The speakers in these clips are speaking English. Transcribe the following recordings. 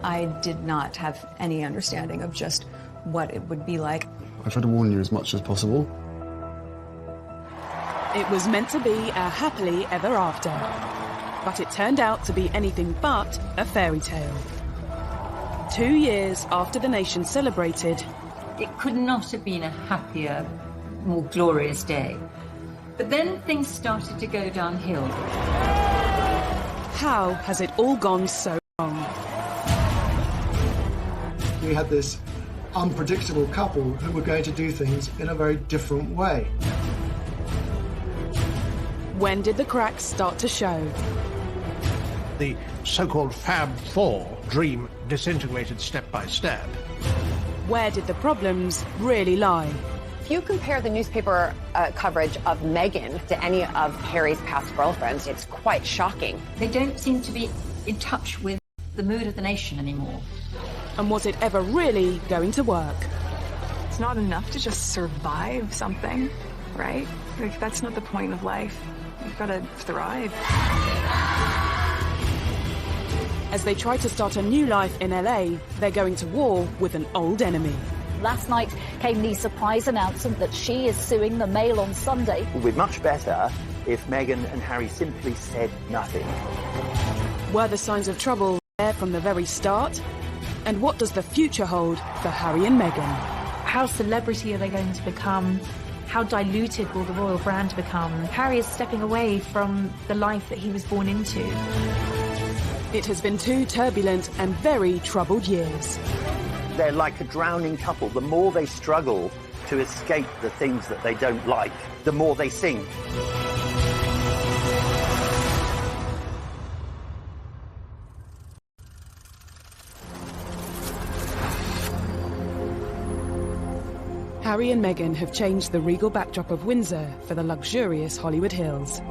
I did not have any understanding of just what it would be like. I try to warn you as much as possible. It was meant to be a happily ever after, but it turned out to be anything but a fairy tale. 2 years after the nation celebrated, it could not have been a happier, more glorious day. But then things started to go downhill. How has it all gone so wrong? We had this unpredictable couple who were going to do things in a very different way. When did the cracks start to show? The so-called Fab Four dream disintegrated step by step. Where did the problems really lie? If you compare the newspaper coverage of Meghan to any of Harry's past girlfriends, it's quite shocking. They don't seem to be in touch with the mood of the nation anymore. And was it ever really going to work? It's not enough to just survive something, right? Like, that's not the point of life. You've got to thrive. As they try to start a new life in LA, they're going to war with an old enemy. Last night came the surprise announcement that she is suing the Mail on Sunday. It would be much better if Meghan and Harry simply said nothing. Were the signs of trouble there from the very start? And what does the future hold for Harry and Meghan? How celebrity are they going to become? How diluted will the royal brand become? Harry is stepping away from the life that he was born into. It has been 2 turbulent and very troubled years. They're like a drowning couple. The more they struggle to escape the things that they don't like, the more they sink. Harry and Meghan have changed the regal backdrop of Windsor for the luxurious Hollywood Hills.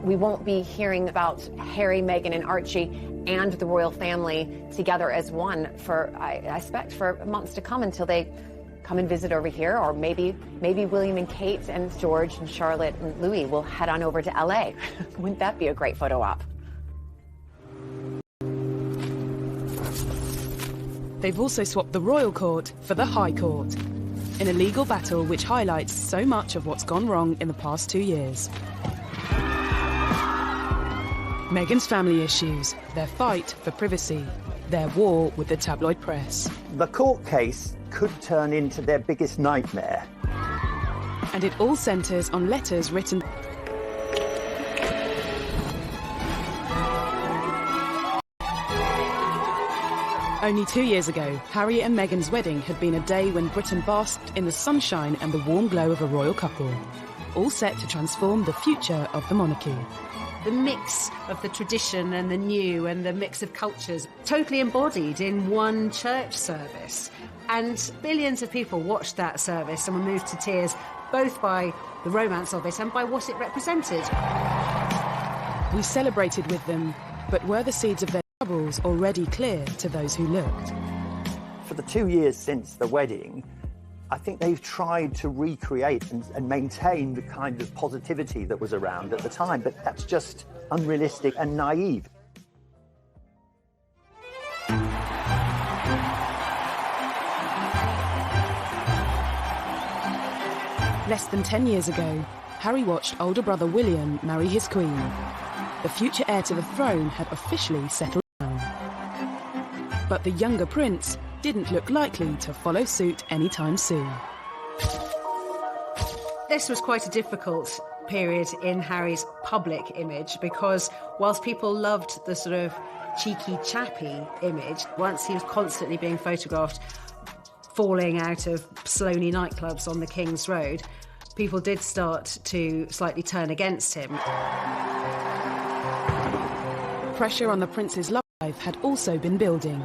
We won't be hearing about Harry, Meghan, and Archie and the royal family together as one for, I expect, for months to come until they come and visit over here, or maybe William and Kate and George and Charlotte and Louis will head on over to LA. Wouldn't that be a great photo op? They've also swapped the royal court for the High Court, in a legal battle which highlights so much of what's gone wrong in the past 2 years. Meghan's family issues, their fight for privacy, their war with the tabloid press. The court case could turn into their biggest nightmare. And it all centres on letters written. Only 2 years ago, Harry and Meghan's wedding had been a day when Britain basked in the sunshine and the warm glow of a royal couple, all set to transform the future of the monarchy. The mix of the tradition and the new and the mix of cultures totally embodied in one church service. And billions of people watched that service and were moved to tears, both by the romance of it and by what it represented. We celebrated with them, but were the seeds of their troubles already clear to those who looked? For the 2 years since the wedding, I think they've tried to recreate and maintain the kind of positivity that was around at the time, but that's just unrealistic and naive. Less than 10 years ago, Harry watched older brother William marry his queen. The future heir to the throne had officially settled down. But the younger prince didn't look likely to follow suit anytime soon. This was quite a difficult period in Harry's public image because whilst people loved the sort of cheeky, chappy image, once he was constantly being photographed falling out of Sloane nightclubs on the King's Road, people did start to slightly turn against him. Pressure on the prince's love life had also been building.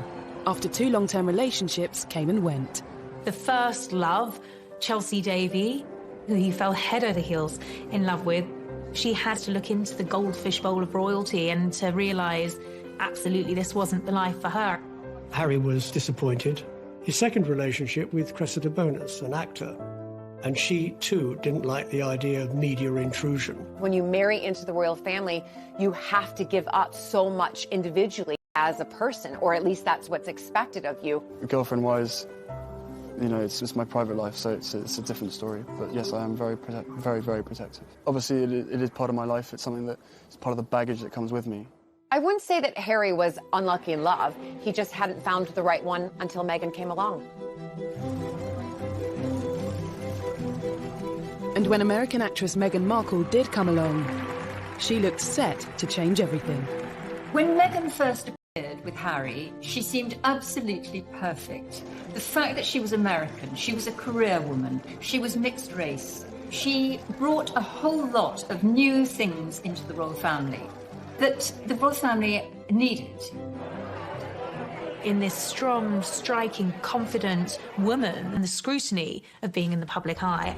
After 2 long-term relationships came and went. The first love, Chelsea Davy, who he fell head over heels in love with, she had to look into the goldfish bowl of royalty and to realise absolutely this wasn't the life for her. Harry was disappointed. His second relationship with Cressida Bonus, an actor, and she too didn't like the idea of media intrusion. When you marry into the royal family, you have to give up so much individually. as a person, or at least that's what's expected of you. Girlfriend-wise, you know, it's just my private life, so it's a different story. But yes, I am very, very protective. Obviously, it is part of my life. It's something that is part of the baggage that comes with me. I wouldn't say that Harry was unlucky in love. He just hadn't found the right one until Meghan came along. And when American actress Meghan Markle did come along, she looked set to change everything. When Meghan first appeared with Harry, she seemed absolutely perfect. The fact that she was American, she was a career woman, she was mixed race. She brought a whole lot of new things into the royal family that the royal family needed. In this strong, striking, confident woman and the scrutiny of being in the public eye.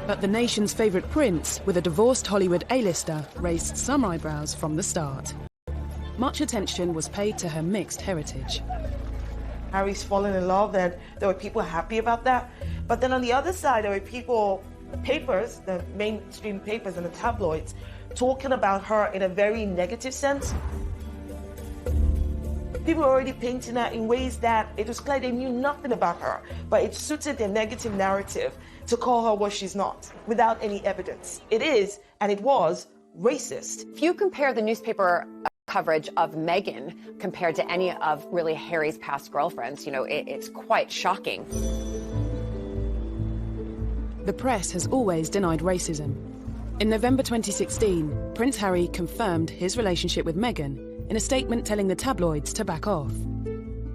But the nation's favourite prince, with a divorced Hollywood A-lister, raised some eyebrows from the start. Much attention was paid to her mixed heritage. Harry's fallen in love, and there were people happy about that. But then on the other side, there were people, the papers, the mainstream papers and the tabloids, talking about her in a very negative sense. People were already painting her in ways that it was clear they knew nothing about her, but it suited their negative narrative to call her what she's not, without any evidence. It is, and it was, racist. If you compare the newspaper coverage of Meghan compared to any of really Harry's past girlfriends, you know, it's quite shocking. The press has always denied racism. In November 2016, Prince Harry confirmed his relationship with Meghan in a statement telling the tabloids to back off.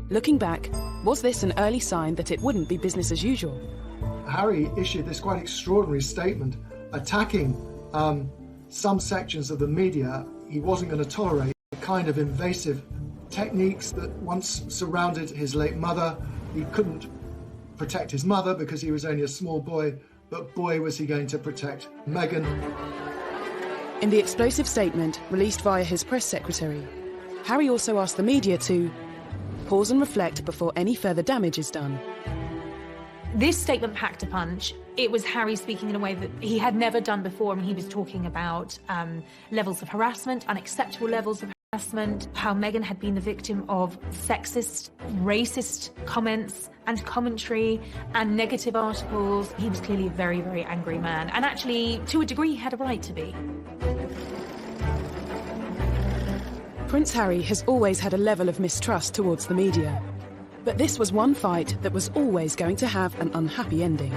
Looking back, was this an early sign that it wouldn't be business as usual? Harry issued this quite extraordinary statement attacking some sections of the media he wasn't going to tolerate, the kind of invasive techniques that once surrounded his late mother. He couldn't protect his mother because he was only a small boy, but boy was he going to protect Meghan. In the explosive statement released via his press secretary, Harry also asked the media to pause and reflect before any further damage is done. This statement packed a punch. It was Harry speaking in a way that he had never done before, and he was talking about levels of harassment, unacceptable levels of harassment, how Meghan had been the victim of sexist, racist comments and commentary and negative articles. He was clearly a very, very angry man, and actually, to a degree, he had a right to be. Prince Harry has always had a level of mistrust towards the media. But this was one fight that was always going to have an unhappy ending.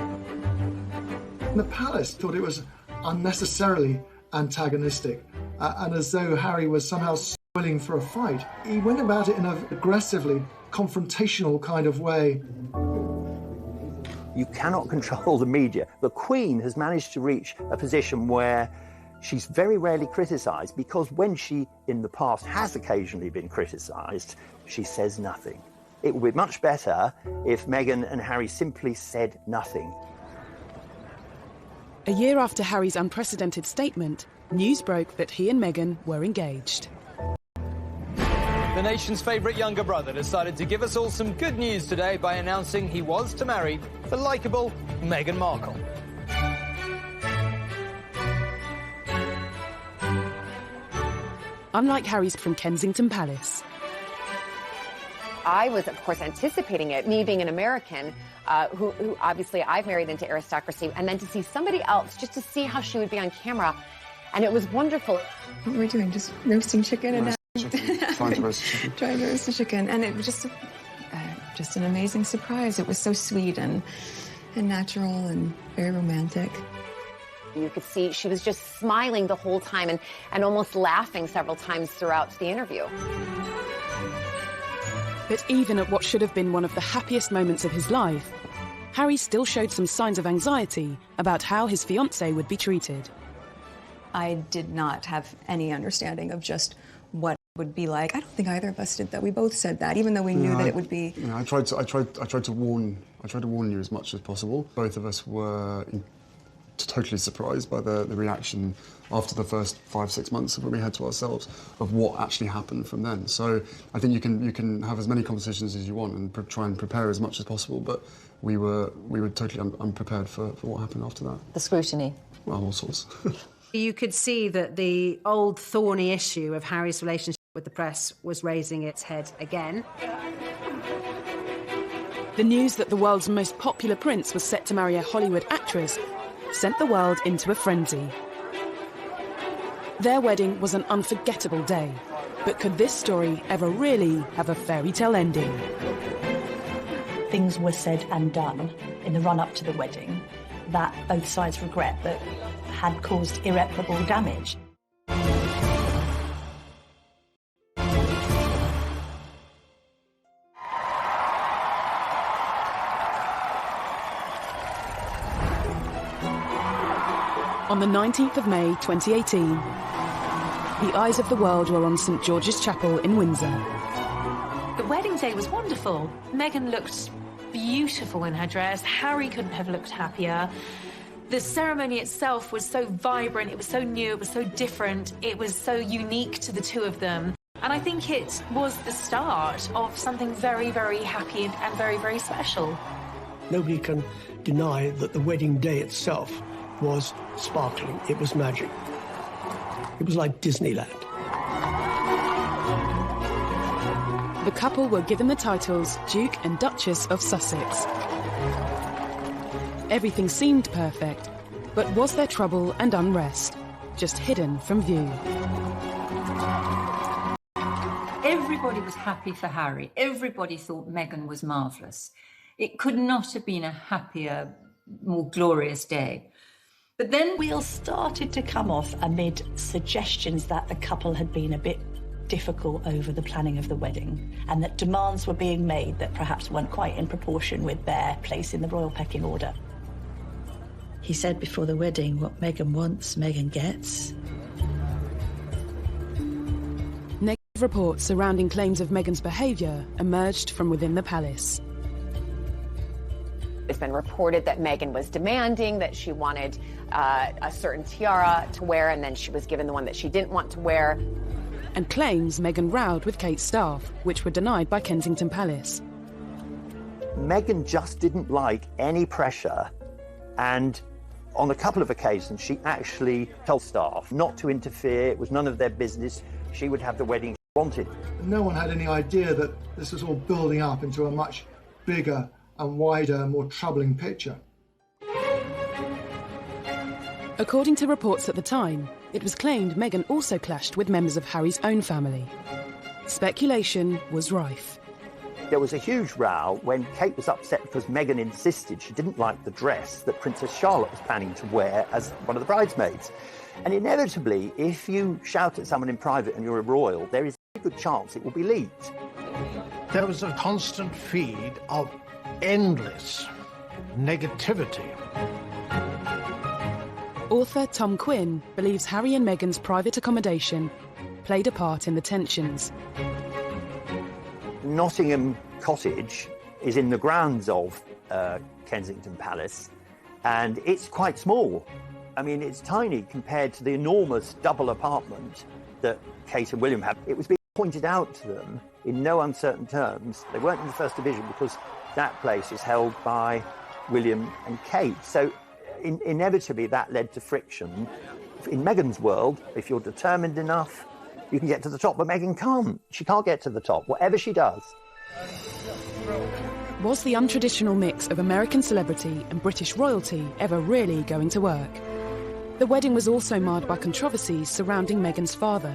The palace thought it was unnecessarily antagonistic, and as though Harry was somehow spoiling for a fight. He went about it in an aggressively confrontational kind of way. You cannot control the media. The Queen has managed to reach a position where she's very rarely criticised, because when she, in the past, has occasionally been criticised, she says nothing. It would be much better if Meghan and Harry simply said nothing. A year after Harry's unprecedented statement, news broke that he and Meghan were engaged. The nation's favourite younger brother decided to give us all some good news today by announcing he was to marry the likeable Meghan Markle. Unlike Harry's from Kensington Palace. I was, of course, anticipating it, me being an American, who obviously I've married into aristocracy, and then to see somebody else, just to see how she would be on camera. And it was wonderful. What were we doing? Just roasting chicken and Trying to roast chicken. Trying to roast the chicken. And it was just an amazing surprise. It was so sweet and natural and very romantic. You could see she was just smiling the whole time and almost laughing several times throughout the interview. But even at what should have been one of the happiest moments of his life, Harry still showed some signs of anxiety about how his fiancée would be treated. I did not have any understanding of just what it would be like. I don't think either of us did that. We both said that, even though we knew that it would be. You know, I tried to warn you as much as possible. Both of us were totally surprised by the reaction after the first 5-6 months of what we had to ourselves of what actually happened from then. So I think you can have as many conversations as you want and try and prepare as much as possible, but we were totally unprepared for what happened after that. The scrutiny. Well, all sorts. You could see that the old thorny issue of Harry's relationship With the press was raising its head again. The news that the world's most popular prince was set to marry a Hollywood actress sent the world into a frenzy. Their wedding was an unforgettable day, but could this story ever really have a fairy tale ending? Things were said and done in the run-up to the wedding that both sides regret that had caused irreparable damage. On the 19th of May 2018, the eyes of the world were on St George's Chapel in Windsor. The wedding day was wonderful. Meghan looked beautiful in her dress. Harry couldn't have looked happier. The ceremony itself was so vibrant, it was so new, it was so different, it was so unique to the two of them. And I think it was the start of something very, very happy and very, very special. Nobody can deny that the wedding day itself was sparkling. It was magic. It was like Disneyland. The couple were given the titles Duke and Duchess of Sussex. Everything seemed perfect, but was there trouble and unrest, just hidden from view? Everybody was happy for Harry. Everybody thought Meghan was marvellous. It could not have been a happier, more glorious day. But then wheels started to come off amid suggestions that the couple had been a bit difficult over the planning of the wedding and that demands were being made that perhaps weren't quite in proportion with their place in the royal pecking order. He said before the wedding, what Meghan wants, Meghan gets. Negative reports surrounding claims of Meghan's behaviour emerged from within the palace. It's been reported that Meghan was demanding, that she wanted a certain tiara to wear, and then she was given the one that she didn't want to wear. And claims Meghan rowed with Kate's staff, which were denied by Kensington Palace. Meghan just didn't like any pressure, and on a couple of occasions she actually told staff not to interfere. It was none of their business. She would have the wedding she wanted. No one had any idea that this was all building up into a much bigger and wider, more troubling picture. According to reports at the time, it was claimed Meghan also clashed with members of Harry's own family. Speculation was rife. There was a huge row when Kate was upset because Meghan insisted she didn't like the dress that Princess Charlotte was planning to wear as one of the bridesmaids. And inevitably, if you shout at someone in private and you're a royal, there is a good chance it will be leaked. There was a constant feed of endless negativity. Author Tom Quinn believes Harry and Meghan's private accommodation played a part in the tensions. Nottingham Cottage is in the grounds of Kensington Palace, and it's quite small. I mean, it's tiny compared to the enormous double apartment that Kate and William have. It was being pointed out to them in no uncertain terms. They weren't in the First Division because that place is held by William and Kate. So inevitably that led to friction. In Meghan's world, if you're determined enough, you can get to the top, but Meghan can't. She can't get to the top, whatever she does. Was the untraditional mix of American celebrity and British royalty ever really going to work? The wedding was also marred by controversies surrounding Meghan's father.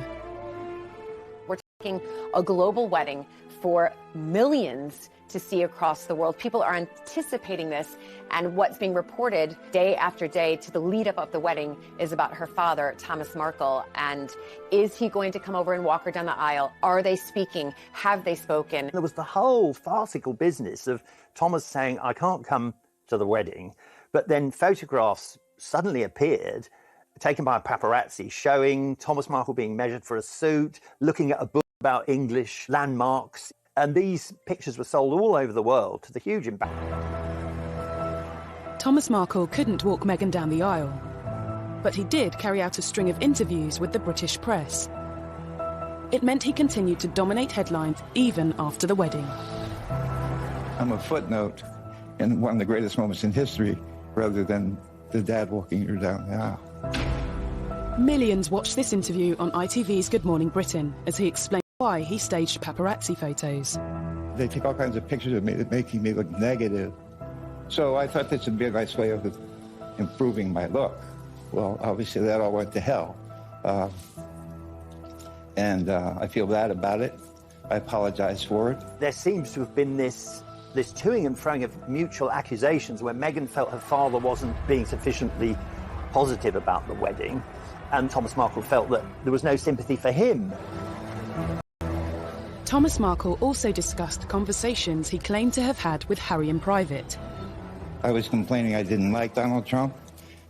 We're talking a global wedding for millions to see across the world. People are anticipating this, and what's being reported day after day to the lead up of the wedding is about her father, Thomas Markle, and is he going to come over and walk her down the aisle? Are they speaking? Have they spoken? There was the whole farcical business of Thomas saying, I can't come to the wedding, but then photographs suddenly appeared, taken by a paparazzi, showing Thomas Markle being measured for a suit, looking at a book about English landmarks. And these pictures were sold all over the world to the huge impact. Thomas Markle couldn't walk Meghan down the aisle, but he did carry out a string of interviews with the British press. It meant he continued to dominate headlines even after the wedding. I'm a footnote in one of the greatest moments in history, rather than the dad walking her down the aisle. Millions watched this interview on ITV's Good Morning Britain as he explained why he staged paparazzi photos. They take all kinds of pictures of me that making me look negative. So I thought this would be a nice way of improving my look. Well, obviously that all went to hell. And I feel bad about it. I apologize for it. There seems to have been this toing and froing of mutual accusations where Meghan felt her father wasn't being sufficiently positive about the wedding, and Thomas Markle felt that there was no sympathy for him. Thomas Markle also discussed conversations he claimed to have had with Harry in private. I was complaining I didn't like Donald Trump.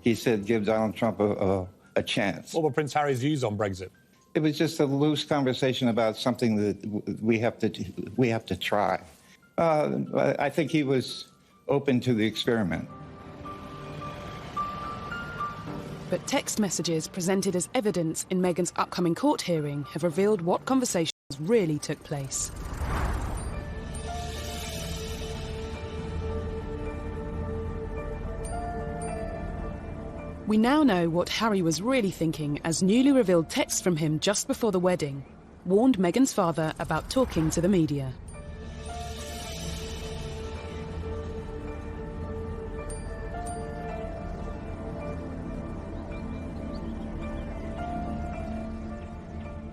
He said, give Donald Trump a chance. What were Prince Harry's views on Brexit? It was just a loose conversation about something that we have to try. I think he was open to the experiment. But text messages presented as evidence in Meghan's upcoming court hearing have revealed what conversations really took place. We now know what Harry was really thinking as newly revealed texts from him just before the wedding warned Meghan's father about talking to the media.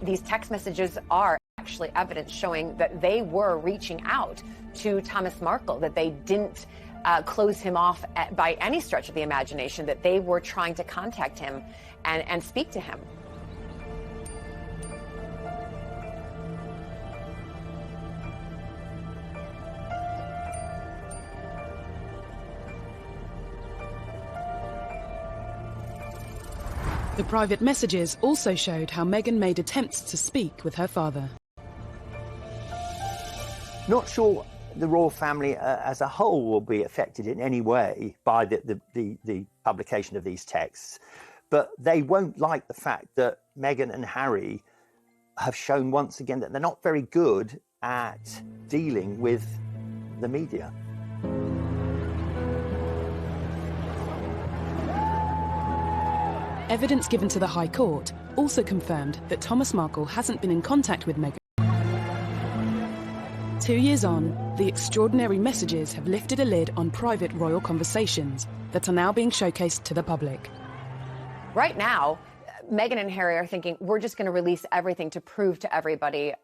These text messages are actually evidence showing that they were reaching out to Thomas Markle, that they didn't close him off by any stretch of the imagination, that they were trying to contact him and speak to him. The private messages also showed how Meghan made attempts to speak with her father. Not sure the royal family as a whole will be affected in any way by the publication of these texts, but they won't like the fact that Meghan and Harry have shown once again that they're not very good at dealing with the media. Evidence given to the High Court also confirmed that Thomas Markle hasn't been in contact with Meghan. 2 years on, the extraordinary messages have lifted a lid on private royal conversations that are now being showcased to the public. Right now, Meghan and Harry are thinking, we're just going to release everything to prove to everybody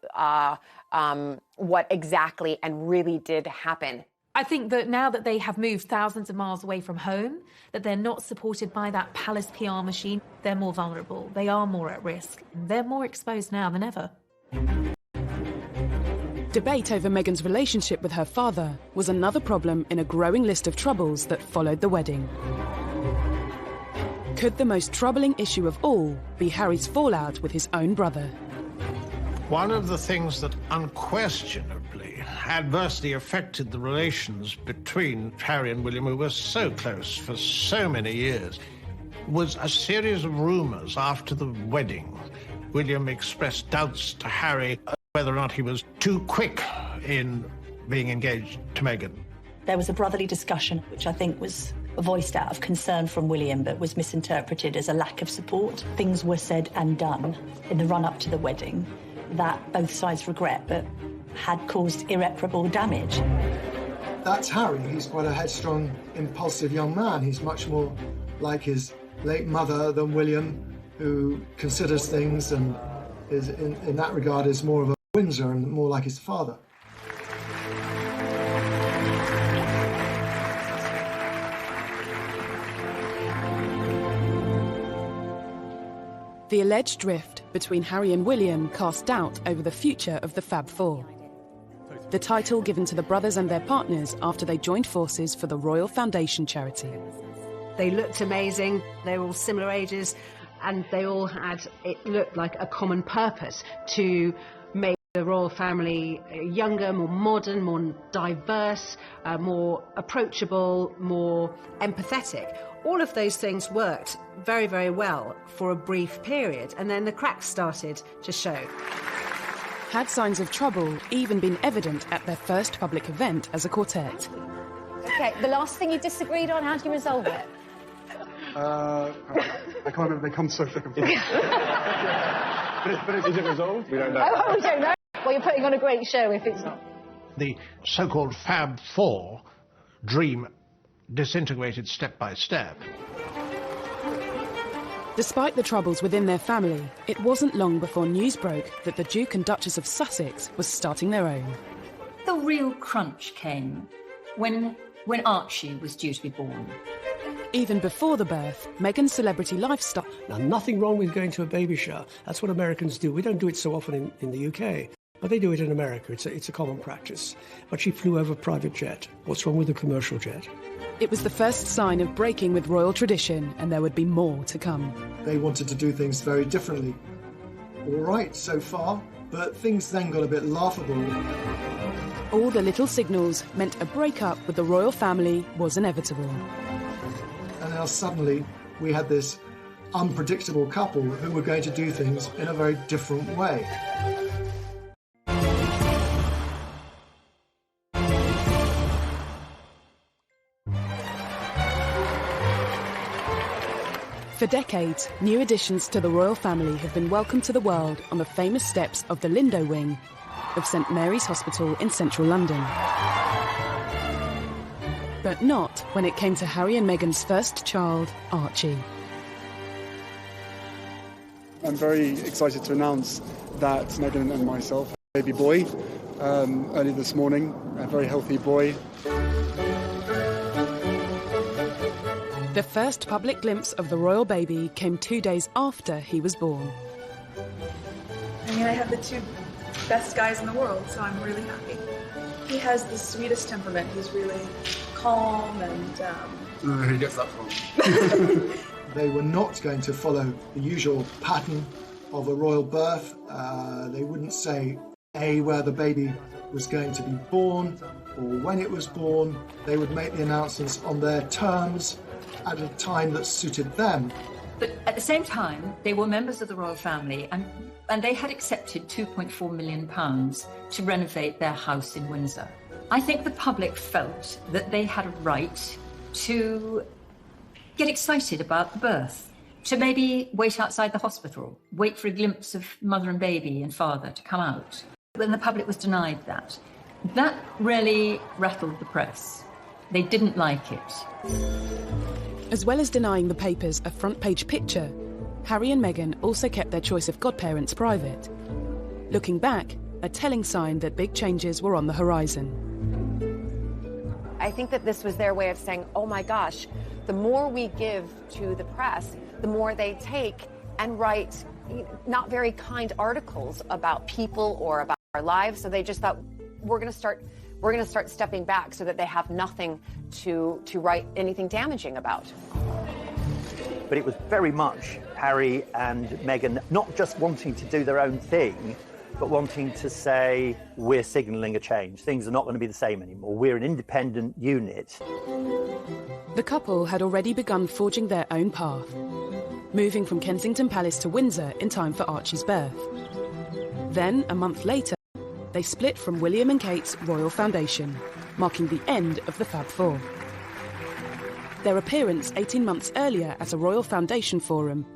what exactly and really did happen. I think that now that they have moved thousands of miles away from home, that they're not supported by that palace PR machine, they're more vulnerable, they are more at risk, they're more exposed now than ever. Debate over Meghan's relationship with her father was another problem in a growing list of troubles that followed the wedding. Could the most troubling issue of all be Harry's fallout with his own brother? One of the things that unquestionably adversely affected the relations between Harry and William, who were so close for so many years, was a series of rumours after the wedding. William expressed doubts to Harry whether or not he was too quick in being engaged to Meghan. There was a brotherly discussion, which I think was voiced out of concern from William, but was misinterpreted as a lack of support. Things were said and done in the run-up to the wedding that both sides regret, but had caused irreparable damage. That's Harry. He's quite a headstrong, impulsive young man. He's much more like his late mother than William, who considers things and is, in that regard, is more of a Windsor and more like his father. The alleged rift between Harry and William cast doubt over the future of the Fab Four, the title given to the brothers and their partners after they joined forces for the Royal Foundation charity. They looked amazing, they were all similar ages, and they all had, it looked like a common purpose to make the royal family younger, more modern, more diverse, more approachable, more empathetic. All of those things worked very, very well for a brief period, and then the cracks started to show. Had signs of trouble even been evident at their first public event as a quartet? Okay, the last thing you disagreed on, how do you resolve it? I can't remember, they come so thick and fast. But is it resolved? We don't know. Oh, we don't know. Well, you're putting on a great show if it's not. The so-called Fab Four dream disintegrated step by step. Despite the troubles within their family, it wasn't long before news broke that the Duke and Duchess of Sussex was starting their own. The real crunch came when Archie was due to be born. Even before the birth, Meghan's celebrity lifestyle... Now, nothing wrong with going to a baby shower. That's what Americans do. We don't do it so often in the UK, but they do it in America. It's a common practice. But she flew over a private jet. What's wrong with a commercial jet? It was the first sign of breaking with royal tradition, and there would be more to come. They wanted to do things very differently. All right, so far, but things then got a bit laughable. All the little signals meant a breakup with the royal family was inevitable. And now suddenly we had this unpredictable couple who were going to do things in a very different way. For decades, new additions to the royal family have been welcomed to the world on the famous steps of the Lindo wing of St Mary's Hospital in central London. But not when it came to Harry and Meghan's first child, Archie. I'm very excited to announce that Meghan and myself had a baby boy early this morning, a very healthy boy. The first public glimpse of the royal baby came 2 days after he was born. I mean, I have the two best guys in the world, so I'm really happy. He has the sweetest temperament. He's really calm and... Who gets that from? They were not going to follow the usual pattern of a royal birth. They wouldn't say, A, where the baby was going to be born, or when it was born. They would make the announcements on their terms, at a time that suited them. But at the same time, they were members of the royal family and they had accepted £2.4 million to renovate their house in Windsor. I think the public felt that they had a right to get excited about the birth, to maybe wait outside the hospital, wait for a glimpse of mother and baby and father to come out. When the public was denied that, that really rattled the press. They didn't like it. As well as denying the papers a front-page picture, Harry and Meghan also kept their choice of godparents private. Looking back, a telling sign that big changes were on the horizon. I think that this was their way of saying, oh my gosh, the more we give to the press, the more they take and write not very kind articles about people or about our lives. So they just thought, we're going to start stepping back so that they have nothing to write anything damaging about. But it was very much Harry and Meghan not just wanting to do their own thing, but wanting to say, we're signalling a change. Things are not going to be the same anymore. We're an independent unit. The couple had already begun forging their own path, moving from Kensington Palace to Windsor in time for Archie's birth. Then, a month later, they split from William and Kate's Royal Foundation, marking the end of the Fab Four. Their appearance 18 months earlier at a Royal Foundation forum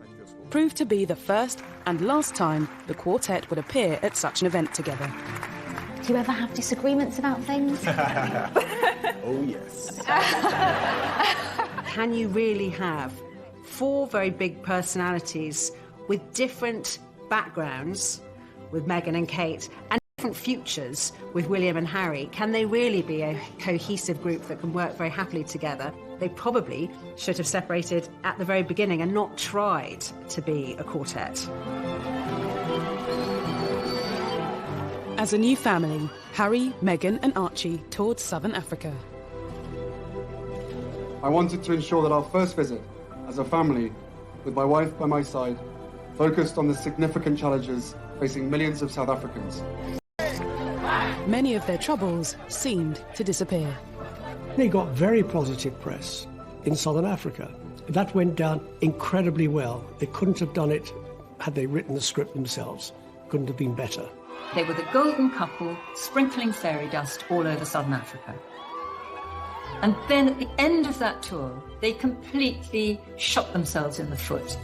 proved to be the first and last time the quartet would appear at such an event together. Do you ever have disagreements about things? Oh, yes. Can you really have four very big personalities with different backgrounds, with Meghan and Kate, and different futures with William and Harry? Can they really be a cohesive group that can work very happily together? They probably should have separated at the very beginning and not tried to be a quartet. As a new family, Harry, Meghan and Archie toured Southern Africa. I wanted to ensure that our first visit as a family, with my wife by my side, focused on the significant challenges facing millions of South Africans. Many of their troubles seemed to disappear. They got very positive press in Southern Africa. That went down incredibly well. They couldn't have done it had they written the script themselves. Couldn't have been better. They were the golden couple sprinkling fairy dust all over Southern Africa. And then at the end of that tour, they completely shot themselves in the foot.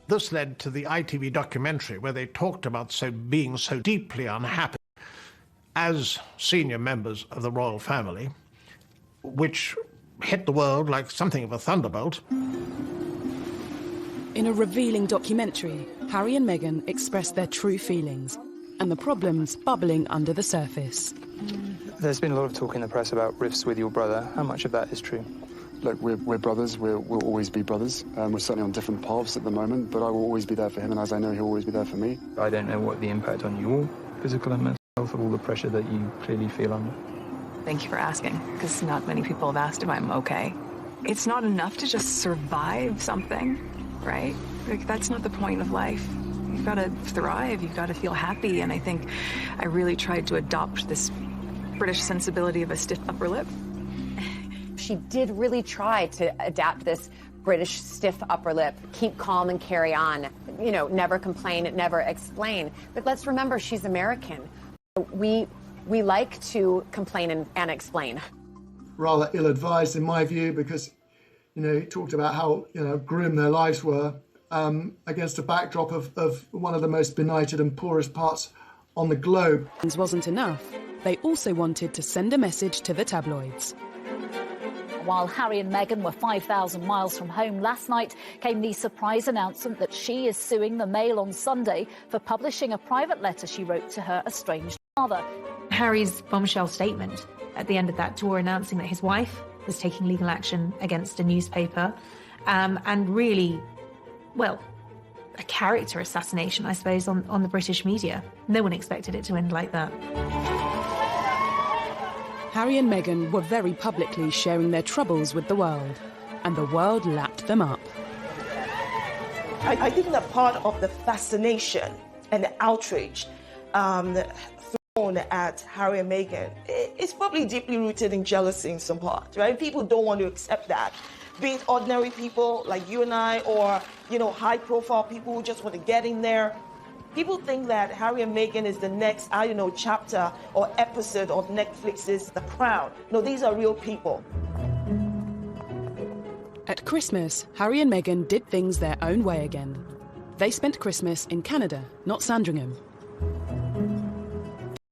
This led to the ITV documentary where they talked about being so deeply unhappy as senior members of the royal family, which hit the world like something of a thunderbolt. In a revealing documentary, Harry and Meghan expressed their true feelings and the problems bubbling under the surface. There's been a lot of talk in the press about rifts with your brother. How much of that is true? Look, we're brothers. We'll always be brothers. We're certainly on different paths at the moment, but I will always be there for him, and as I know, he'll always be there for me. I don't know what the impact on your physical and mental health of all the pressure that you clearly feel under. Thank you for asking, because not many people have asked if I'm okay. It's not enough to just survive something, right? Like, that's not the point of life. You've got to thrive, you've got to feel happy, and I think I really tried to adopt this British sensibility of a stiff upper lip. She did really try to adapt this British stiff upper lip, keep calm and carry on, you know, never complain, never explain. But let's remember, she's American. We like to complain and explain. Rather ill-advised in my view, because, you know, he talked about how, you know, grim their lives were against a backdrop of one of the most benighted and poorest parts on the globe. Wasn't enough. They also wanted to send a message to the tabloids. While Harry and Meghan were 5,000 miles from home last night, came the surprise announcement that she is suing the Mail on Sunday for publishing a private letter she wrote to her estranged father. Harry's bombshell statement at the end of that tour announcing that his wife was taking legal action against a newspaper, and really, well, a character assassination, I suppose, on the British media. No one expected it to end like that. Harry and Meghan were very publicly sharing their troubles with the world, and the world lapped them up. I think that part of the fascination and the outrage thrown at Harry and Meghan is probably deeply rooted in jealousy in some part, right? People don't want to accept that. Be it ordinary people like you and I, or, you know, high-profile people who just want to get in there. People think that Harry and Meghan is the next, I don't know, chapter or episode of Netflix's The Crown. No, these are real people. At Christmas, Harry and Meghan did things their own way again. They spent Christmas in Canada, not Sandringham.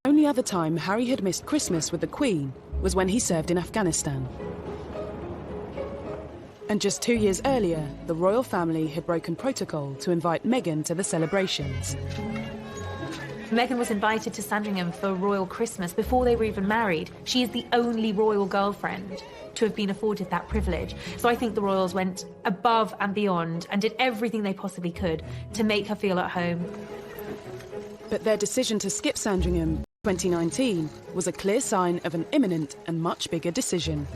The only other time Harry had missed Christmas with the Queen was when he served in Afghanistan. And just 2 years earlier, the royal family had broken protocol to invite Meghan to the celebrations. Meghan was invited to Sandringham for royal Christmas before they were even married. She is the only royal girlfriend to have been afforded that privilege. So I think the royals went above and beyond and did everything they possibly could to make her feel at home. But their decision to skip Sandringham in 2019 was a clear sign of an imminent and much bigger decision.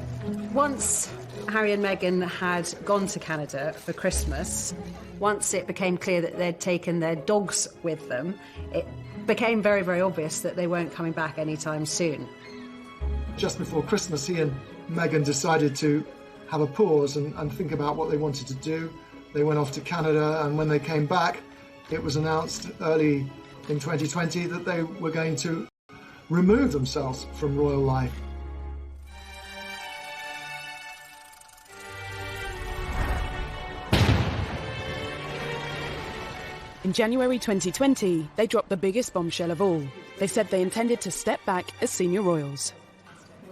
Once Harry and Meghan had gone to Canada for Christmas, once it became clear that they'd taken their dogs with them, it became very, very obvious that they weren't coming back anytime soon. Just before Christmas, he and Meghan decided to have a pause and think about what they wanted to do. They went off to Canada, and when they came back, it was announced early in 2020 that they were going to remove themselves from royal life. In January 2020, they dropped the biggest bombshell of all. They said they intended to step back as senior royals.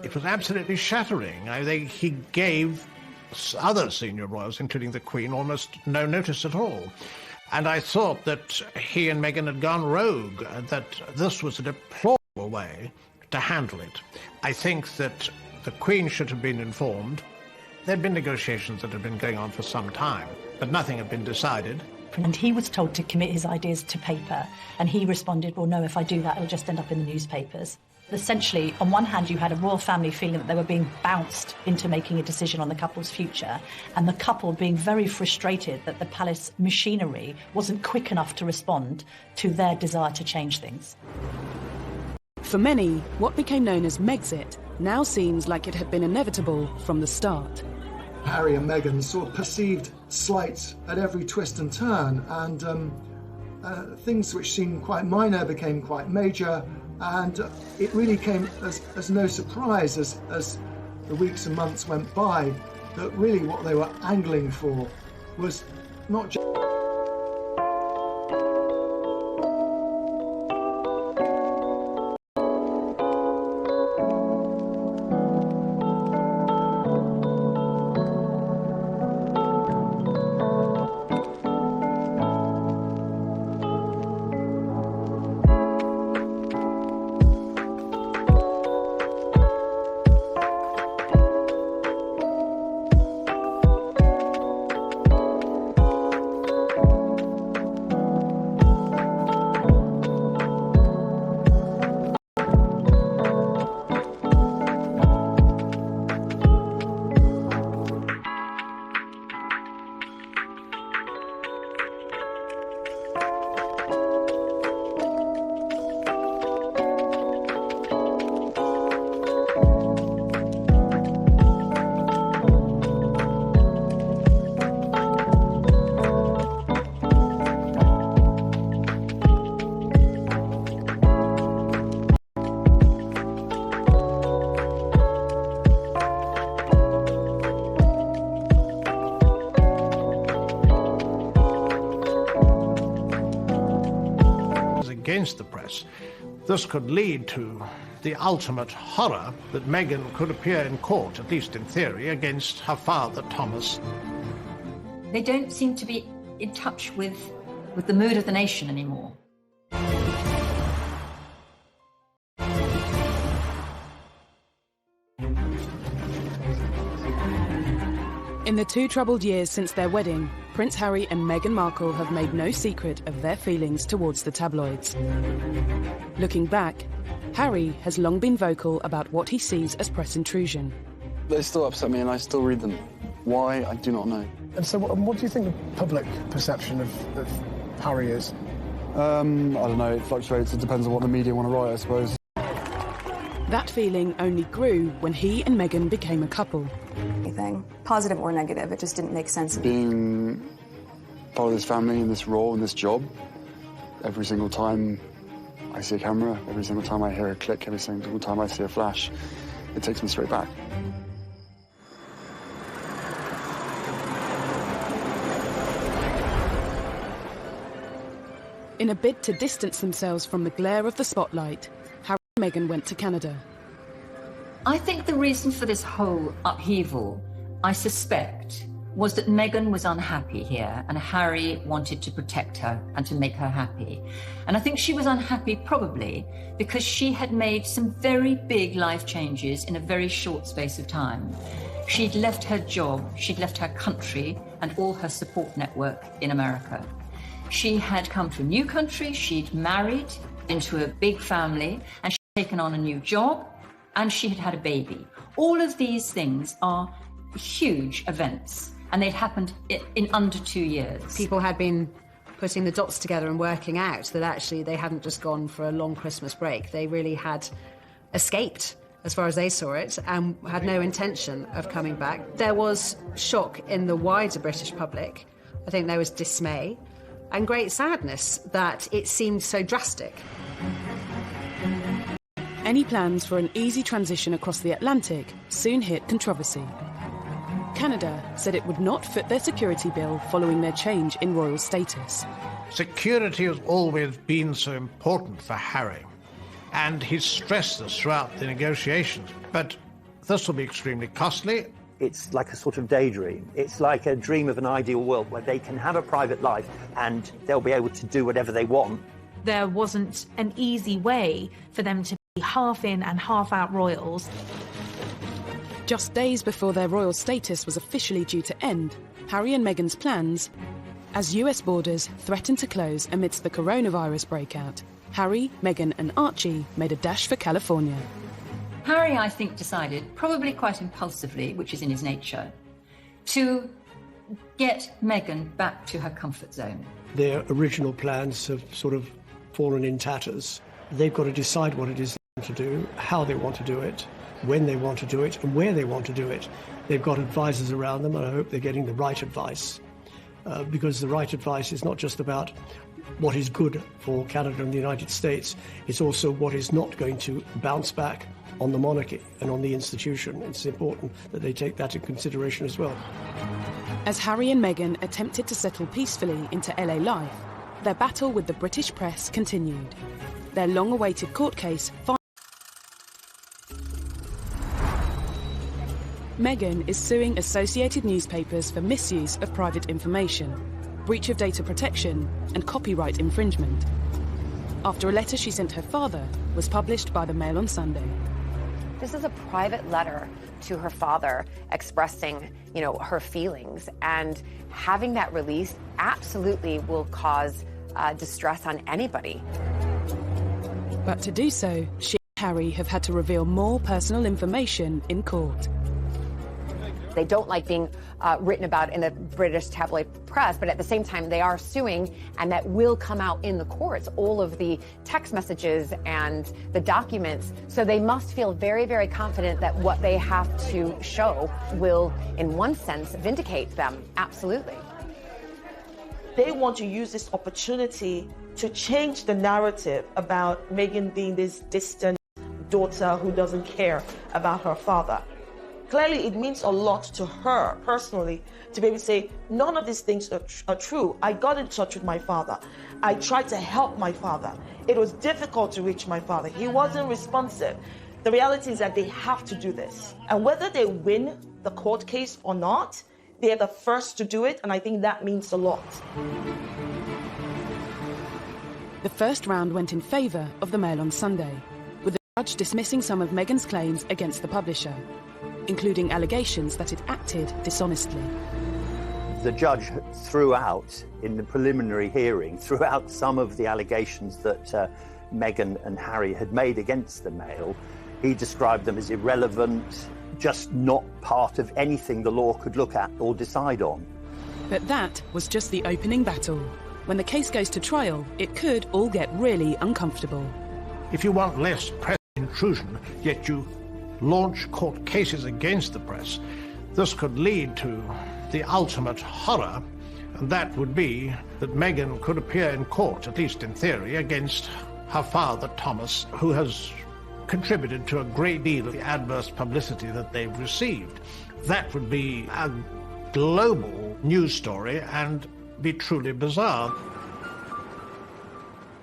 It was absolutely shattering. He gave other senior royals, including the Queen, almost no notice at all. And I thought that he and Meghan had gone rogue, and that this was a deplorable way to handle it. I think that the Queen should have been informed. There had been negotiations that had been going on for some time, but nothing had been decided. And he was told to commit his ideas to paper, and he responded, well, no, if I do that, it'll just end up in the newspapers. Essentially, on one hand, you had a royal family feeling that they were being bounced into making a decision on the couple's future, and the couple being very frustrated that the palace machinery wasn't quick enough to respond to their desire to change things. For many, what became known as Megxit now seems like it had been inevitable from the start. Harry and Meghan saw perceived slights at every twist and turn, and things which seemed quite minor became quite major, and it really came as no surprise as the weeks and months went by that really what they were angling for was not just against the press. This could lead to the ultimate horror that Meghan could appear in court, at least in theory, against her father, Thomas. They don't seem to be in touch with the mood of the nation anymore. In the 2 troubled years since their wedding, Prince Harry and Meghan Markle have made no secret of their feelings towards the tabloids. Looking back, Harry has long been vocal about what he sees as press intrusion. They still upset me and I still read them. Why, I do not know. And so what do you think the public perception of Harry is? I don't know, it fluctuates. It depends on what the media want to write, I suppose. That feeling only grew when he and Meghan became a couple. Anything, positive or negative, it just didn't make sense. Being part of this family in this role, in this job, every single time I see a camera, every single time I hear a click, every single time I see a flash, it takes me straight back. In a bid to distance themselves from the glare of the spotlight, Harry and Meghan went to Canada. I think the reason for this whole upheaval, I suspect, was that Meghan was unhappy here and Harry wanted to protect her and to make her happy. And I think she was unhappy probably because she had made some very big life changes in a very short space of time. She'd left her job, she'd left her country and all her support network in America. She had come to a new country, she'd married into a big family and she'd taken on a new job and she had had a baby. All of these things are huge events and they'd happened in under 2 years. People had been putting the dots together and working out that actually they hadn't just gone for a long Christmas break. They really had escaped, as far as they saw it, and had no intention of coming back. There was shock in the wider British public. I think there was dismay and great sadness that it seemed so drastic. Any plans for an easy transition across the Atlantic soon hit controversy. Canada said it would not foot their security bill following their change in royal status. Security has always been so important for Harry, and he's stressed this throughout the negotiations. But this will be extremely costly. It's like a sort of daydream. It's like a dream of an ideal world where they can have a private life and they'll be able to do whatever they want. There wasn't an easy way for them to be half in and half out royals. Just days before their royal status was officially due to end, Harry and Meghan's plans, as US borders threatened to close amidst the coronavirus breakout, Harry, Meghan and Archie made a dash for California. Harry, I think, decided, probably quite impulsively, which is in his nature, to get Meghan back to her comfort zone. Their original plans have sort of fallen in tatters. They've got to decide what it is they want to do, how they want to do it, when they want to do it, and where they want to do it. They've got advisors around them, and I hope they're getting the right advice, because the right advice is not just about what is good for Canada and the United States, it's also what is not going to bounce back on the monarchy and on the institution. It's important that they take that into consideration as well. As Harry and Meghan attempted to settle peacefully into LA life, their battle with the British press continued. Their long-awaited court case Meghan is suing Associated Newspapers for misuse of private information, breach of data protection and copyright infringement, after a letter she sent her father was published by the Mail on Sunday. This is a private letter to her father expressing, her feelings, and having that released absolutely will cause distress on anybody. But to do so, she and Harry have had to reveal more personal information in court. They don't like being written about in the British tabloid press, but at the same time they are suing, and that will come out in the courts, all of the text messages and the documents. So they must feel very, very confident that what they have to show will, in one sense, vindicate them. Absolutely. They want to use this opportunity to change the narrative about Meghan being this distant daughter who doesn't care about her father. Clearly, it means a lot to her personally to be able to say, none of these things are true. I got in touch with my father. I tried to help my father. It was difficult to reach my father. He wasn't responsive. The reality is that they have to do this. And whether they win the court case or not, they're the first to do it, and I think that means a lot. The first round went in favour of the Mail on Sunday, with the judge dismissing some of Meghan's claims against the publisher, including allegations that it acted dishonestly. The judge threw out, in the preliminary hearing, threw out some of the allegations that Meghan and Harry had made against the Mail. He described them as irrelevant, just not part of anything the law could look at or decide on. But that was just the opening battle. When the case goes to trial, it could all get really uncomfortable. If you want less press intrusion, yet you launch court cases against the press, this could lead to the ultimate horror, and that would be that Meghan could appear in court, at least in theory, against her father, Thomas, who has contributed to a great deal of the adverse publicity that they've received. That would be a global news story and be truly bizarre.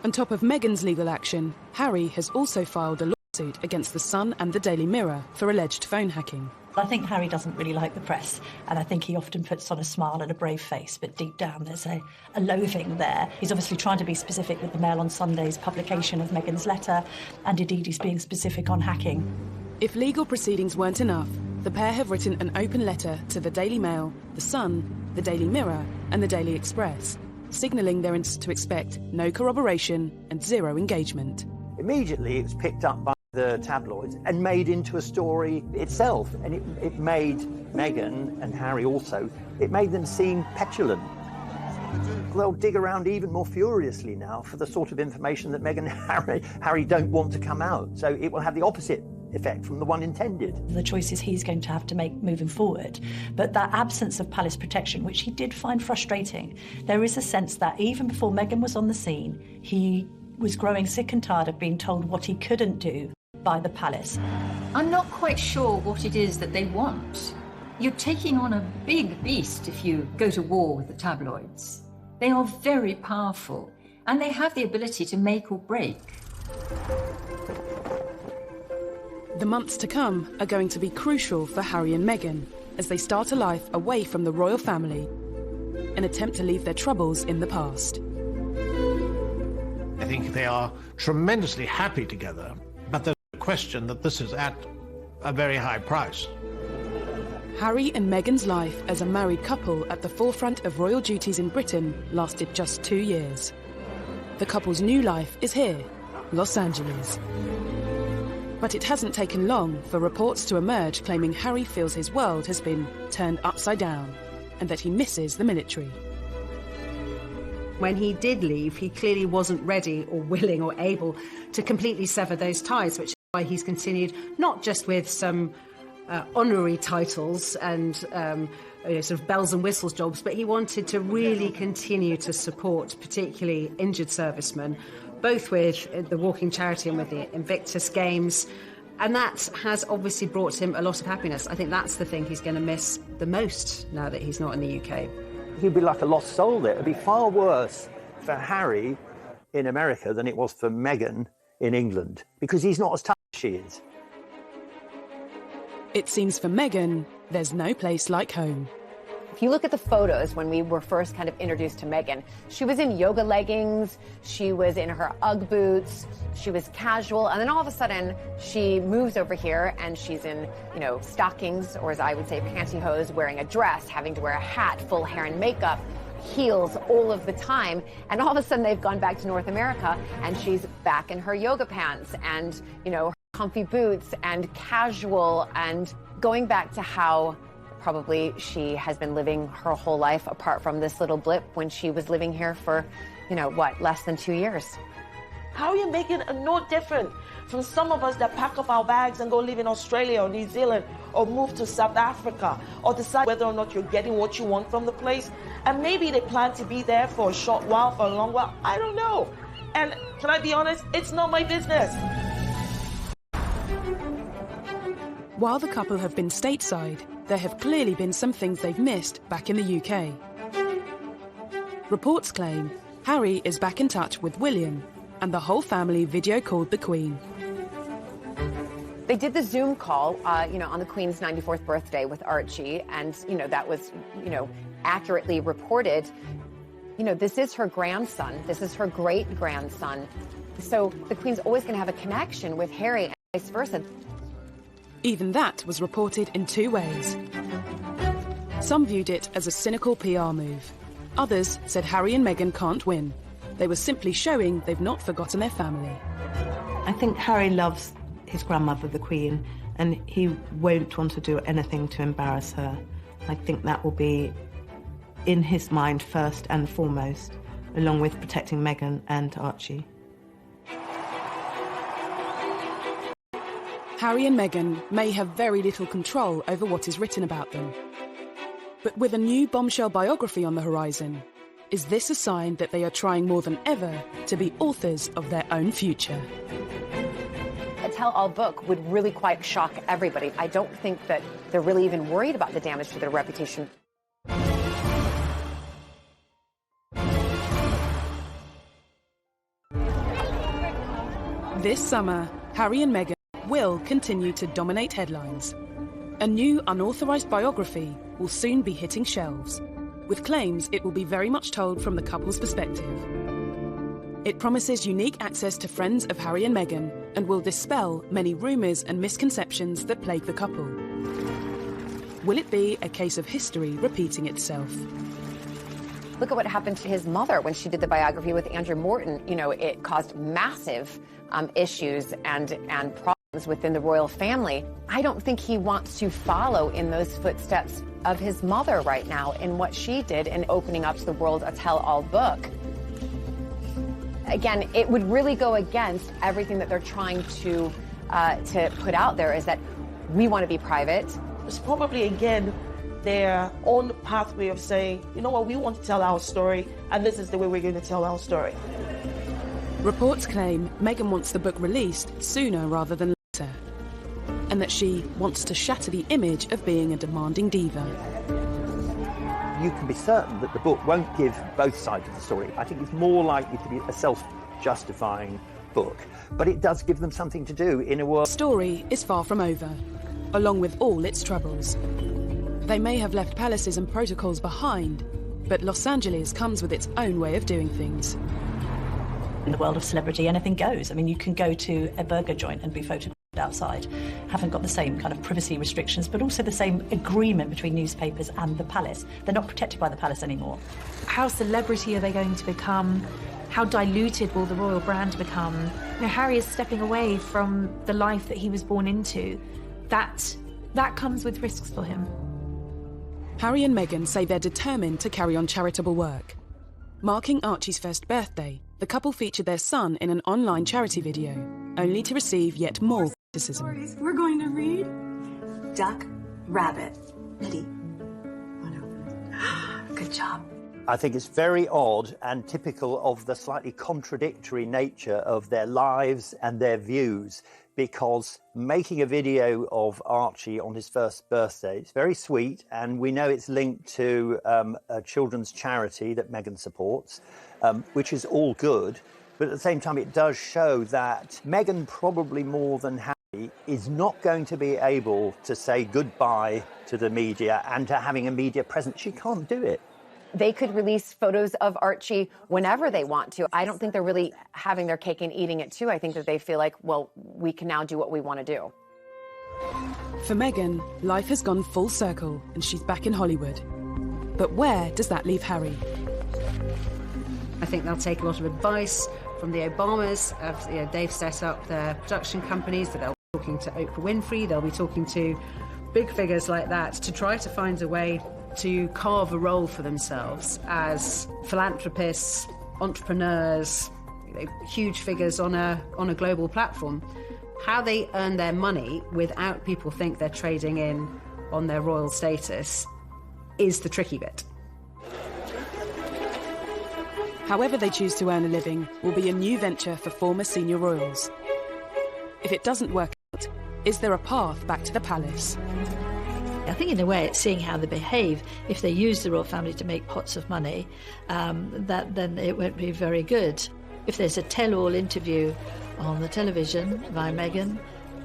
On top of Meghan's legal action, Harry has also filed a lawsuit against The Sun and the Daily Mirror for alleged phone hacking. I think Harry doesn't really like the press, and I think he often puts on a smile and a brave face, but deep down there's a loathing there. He's obviously trying to be specific with the Mail on Sunday's publication of Meghan's letter, and indeed he's being specific on hacking. If legal proceedings weren't enough, the pair have written an open letter to the Daily Mail, The Sun, the Daily Mirror and the Daily Express, signalling they're to expect no corroboration and zero engagement. Immediately it was picked up by the tabloids and made into a story itself, and it made Meghan and Harry also, it made them seem petulant. They'll dig around even more furiously now for the sort of information that Meghan and Harry don't want to come out, so it will have the opposite effect from the one intended. The choices he's going to have to make moving forward. But that absence of palace protection, which he did find frustrating, there is a sense that even before Meghan was on the scene, he was growing sick and tired of being told what he couldn't do by the palace. I'm not quite sure what it is that they want. You're taking on a big beast if you go to war with the tabloids. They are very powerful, and they have the ability to make or break. The months to come are going to be crucial for Harry and Meghan as they start a life away from the royal family, an attempt to leave their troubles in the past. I think they are tremendously happy together, but there's a question that this is at a very high price. Harry and Meghan's life as a married couple at the forefront of royal duties in Britain lasted just 2 years. The couple's new life is here, Los Angeles. But it hasn't taken long for reports to emerge claiming Harry feels his world has been turned upside down and that he misses the military. When he did leave, he clearly wasn't ready or willing or able to completely sever those ties, which is why he's continued not just with some honorary titles and sort of bells and whistles jobs, but he wanted to really continue to support particularly injured servicemen, both with the Walking Charity and with the Invictus Games. And that has obviously brought him a lot of happiness. I think that's the thing he's going to miss the most now that he's not in the UK. He'd be like a lost soul there. It would be far worse for Harry in America than it was for Meghan in England, because he's not as tough as she is. It seems for Meghan, there's no place like home. If you look at the photos when we were first kind of introduced to Meghan, she was in yoga leggings, she was in her Ugg boots, she was casual, and then all of a sudden she moves over here and she's in, stockings, or as I would say, pantyhose, wearing a dress, having to wear a hat, full hair and makeup, heels all of the time, and all of a sudden they've gone back to North America and she's back in her yoga pants and, her comfy boots and casual, and going back to how probably she has been living her whole life apart from this little blip when she was living here for, less than 2 years. How are you making it no different from some of us that pack up our bags and go live in Australia or New Zealand or move to South Africa or decide whether or not you're getting what you want from the place? And maybe they plan to be there for a short while, for a long while. I don't know. And can I be honest? It's not my business. While the couple have been stateside, there have clearly been some things they've missed back in the UK. Reports claim Harry is back in touch with William, and the whole family video called the Queen. They did the Zoom call, on the Queen's 94th birthday with Archie, and, that was, accurately reported. This is her grandson. This is her great-grandson. So the Queen's always going to have a connection with Harry and vice versa. Even that was reported in two ways. Some viewed it as a cynical PR move. Others said Harry and Meghan can't win. They were simply showing they've not forgotten their family. I think Harry loves his grandmother, the Queen, and he won't want to do anything to embarrass her. I think that will be in his mind first and foremost, along with protecting Meghan and Archie. Harry and Meghan may have very little control over what is written about them. But with a new bombshell biography on the horizon, is this a sign that they are trying more than ever to be authors of their own future? A tell-all book would really quite shock everybody. I don't think that they're really even worried about the damage to their reputation. This summer, Harry and Meghan will continue to dominate headlines. A new unauthorised biography will soon be hitting shelves, with claims it will be very much told from the couple's perspective. It promises unique access to friends of Harry and Meghan and will dispel many rumours and misconceptions that plague the couple. Will it be a case of history repeating itself? Look at what happened to his mother when she did the biography with Andrew Morton. It caused massive issues and problems within the royal family. I don't think he wants to follow in those footsteps of his mother right now in what she did in opening up to the world a tell-all book. Again, it would really go against everything that they're trying to put out there, is that we want to be private. It's probably, again, their own pathway of saying, you know what, we want to tell our story, and this is the way we're going to tell our story. Reports claim Meghan wants the book released sooner rather than later, and that she wants to shatter the image of being a demanding diva. You can be certain that the book won't give both sides of the story. I think it's more likely to be a self-justifying book, but it does give them something to do in a world. The story is far from over, along with all its troubles. They may have left palaces and protocols behind, but Los Angeles comes with its own way of doing things. In the world of celebrity, anything goes. I mean, you can go to a burger joint and be photographed outside. Haven't got the same kind of privacy restrictions, but also the same agreement between newspapers and the palace. They're not protected by the palace anymore. How celebrity are they going to become? How diluted will the royal brand become? Harry is stepping away from the life that he was born into. That comes with risks for him. Harry and Meghan say they're determined to carry on charitable work. Marking Archie's first birthday, the couple featured their son in an online charity video, only to receive yet more criticism. We're going to read Duck, Rabbit, Kitty. Oh no. Good job. I think it's very odd and typical of the slightly contradictory nature of their lives and their views, because making a video of Archie on his first birthday is very sweet, and we know it's linked to a children's charity that Meghan supports, which is all good. But at the same time, it does show that Meghan, probably more than Harry, is not going to be able to say goodbye to the media and to having a media presence. She can't do it. They could release photos of Archie whenever they want to. I don't think they're really having their cake and eating it too. I think that they feel like, well, we can now do what we want to do. For Meghan, life has gone full circle and she's back in Hollywood. But where does that leave Harry? I think they'll take a lot of advice from the Obamas. They've set up their production companies, that they'll be talking to Oprah Winfrey, they'll be talking to big figures like that to try to find a way to carve a role for themselves as philanthropists, entrepreneurs, huge figures on a global platform. How they earn their money without people think they're trading in on their royal status is the tricky bit. However they choose to earn a living will be a new venture for former senior royals. If it doesn't work out, Is there a path back to the palace? I think in a way it's seeing how they behave. If they use the royal family to make pots of money, then it won't be very good. If there's a tell-all interview on the television by Meghan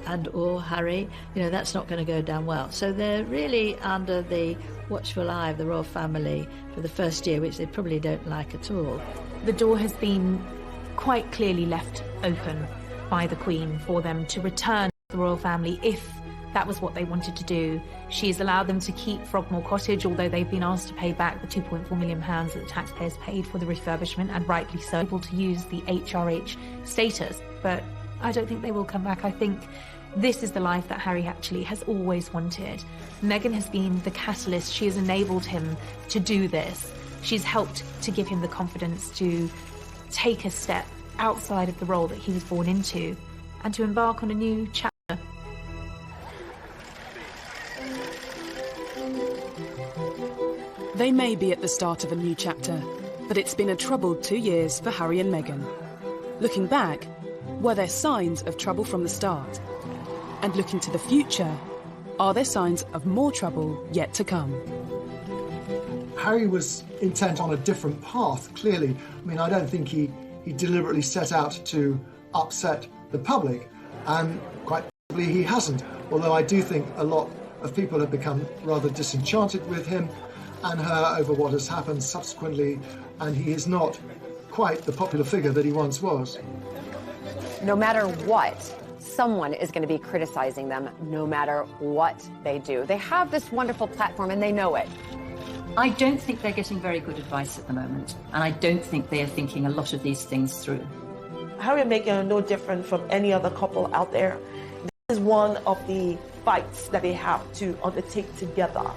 and or Harry, that's not going to go down well. So they're really under the watchful eye of the royal family for the first year, which they probably don't like at all. The door has been quite clearly left open by the Queen for them to return to the royal family if that was what they wanted to do. She's allowed them to keep Frogmore Cottage, although they've been asked to pay back the £2.4 million that the taxpayers paid for the refurbishment, and rightly so, able to use the HRH status. But I don't think they will come back. I think this is the life that Harry actually has always wanted. Meghan has been the catalyst. She has enabled him to do this. She's helped to give him the confidence to take a step outside of the role that he was born into and to embark on a new chapter. They may be at the start of a new chapter, but it's been a troubled 2 years for Harry and Meghan. Looking back, were there signs of trouble from the start? And looking to the future, are there signs of more trouble yet to come? Harry was intent on a different path, clearly. I mean, I don't think he deliberately set out to upset the public, and quite possibly he hasn't. Although I do think a lot of people have become rather disenchanted with him and her over what has happened subsequently, and he is not quite the popular figure that he once was. No matter what, someone is going to be criticizing them, no matter what they do. They have this wonderful platform and they know it. I don't think they're getting very good advice at the moment, and I don't think they are thinking a lot of these things through. Harry and Meghan are no different from any other couple out there. This is one of the fights that they have to undertake together.